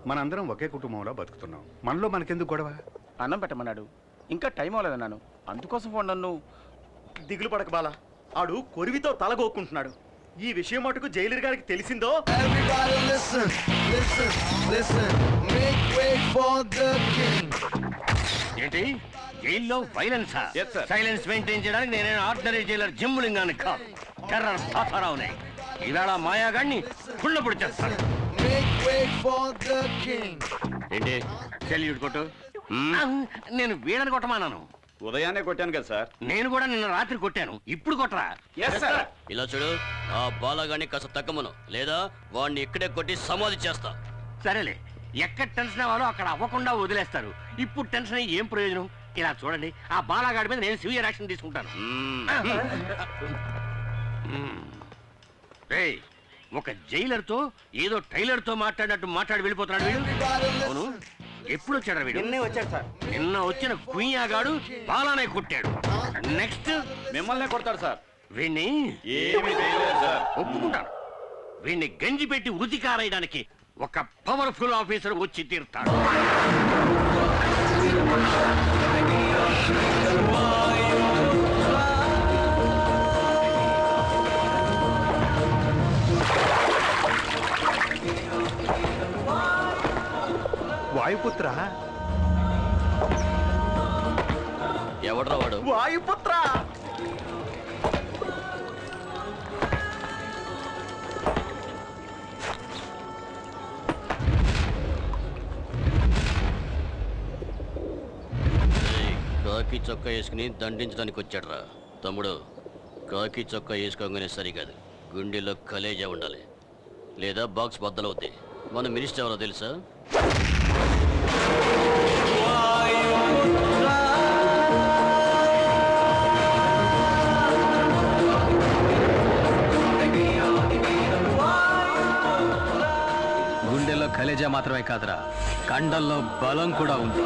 మనందరం ఒకే కుటుంబంలో బతుకుతున్నాం. మనలో మనకెందుకు గొడవ? అన్నం పెట్టమన్నాడు, ఇంకా టైం అవ్వలేదన్నాను, అందుకోసం ఫోన్. నన్ను దిగులు పడక బాలా, ఆడు కొరివితో తలగొక్కుంటున్నాడు. ఈ విషయం మటుకు జైలర్ గారికి తెలిసిందో ఏంటి జైల్లో వైలెన్సా? సైలెన్స్ మెయింటైన్ చేయడానికి నేనే ఆర్డినరీ జైలర్ జిమ్ములింగాన్ని కాదు, టెర్రర్ తాతారావునే. ఈవేళ మాయాగాడిని పుల్లపొడి చేస్తాను. ఏంటి సెల్యూట్ కొట్టు. నేను వీడని కొట్టమానాను. ఉదయాన్నే కొట్టాను కదా సార్. నేను కూడా నిన్న రాత్రి కొట్టాను, ఇప్పుడు కొట్టరా? ఇలా చూడు, ఆ బాలగాన్ని కాస్త తగ్గమను, లేదా వాడిని ఇక్కడే కొట్టి సమాధి చేస్తా. సరేలే, ఎక్కడ టెన్షన్ అవ్వాలో అక్కడ అవ్వకుండా వదిలేస్తారు. ఇప్పుడు టెన్షన్ అయ్యి ఏం ప్రయోజనం? ఇలా చూడండి, ఆ బాలగాడి మీద నేను సివియర్ యాక్షన్ తీసుకుంటాను. ఒక జైలర్ తో ఏదో టైలర్ తో మాట్లాడినట్టు మాట్లాడి వెళ్ళిపోతున్నాడు వీడు. అవును, ఎప్పుడు వచ్చాడు వీడు? నిన్నే వచ్చాడు సార్. నిన్న వచ్చిన కుయ్యాగాడు బాలానే కొట్టాడు. నెక్స్ట్ మిమ్మల్నే కొడతాడు సార్. వీణ్ణి ఒప్పుకుంటాను. వీణ్ణి గంజి పెట్టి ఉతికారేయడానికి ఒక పవర్ఫుల్ ఆఫీసర్ వచ్చి తీరుతాడు. వాయుపుత్ర, ఎవడ్రా వాడు? వాయుపుత్ర, కాకి చొక్కా వేసుకుని దండించడానికి వచ్చాడురా. తమ్ముడు, కాకి చొక్కా వేసుకోగానే సరికాదు, గుండెలో కలేజా ఉండాలి, లేదా బాక్స్ బద్దలవుద్ది. మన మినిస్టర్ ఎవరో తెలుసా? గుండెల్లో కలేజా మాత్రమే కాదురా, కండల్లో బలం కూడా ఉంది.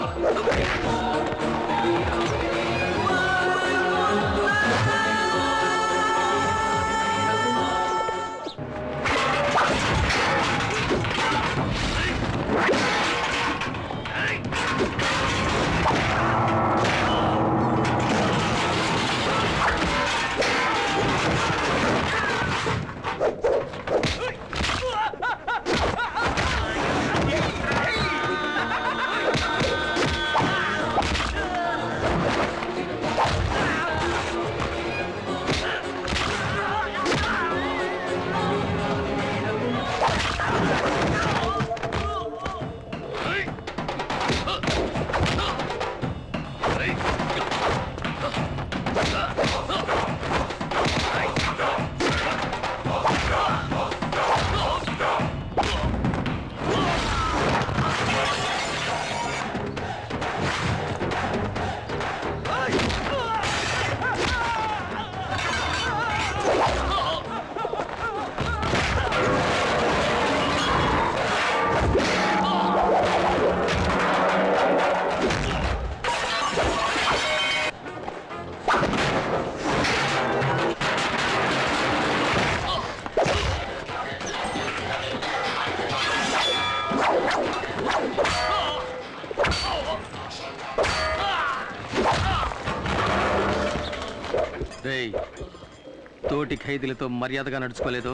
తోటి ఖైదీలతో మర్యాదగా నడుచుకోలేదో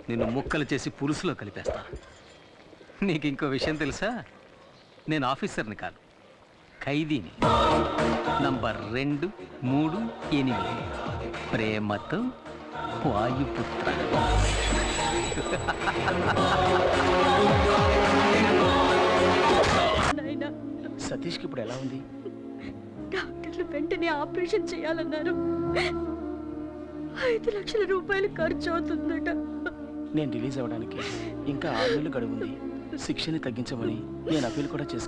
నిన్ను ముక్కలు చేసి పులుసులో కలిపేస్తా. నీకు ఇంకో విషయం తెలుసా? నేను ఆఫీసర్ని కాదు, ఖైదీని. నంబర్ 2, 3, 8. ప్రేమతో వాయుపుత్ర. సతీష్కి ఇప్పుడు ఎలా ఉంది? డాక్టర్లు వెంటనే ఆపరేషన్ చేయాలన్నారు. 5 లక్షల రూపాయలు ఖర్చు అవుతుందట. నేను రిలీజ్ అవ్వడానికి ఇంకా 6 నెలలు గడువు ఉంది. శిక్షని తగ్గించమని నేను అప్పీల్ కూడా చేసుకున్నాను.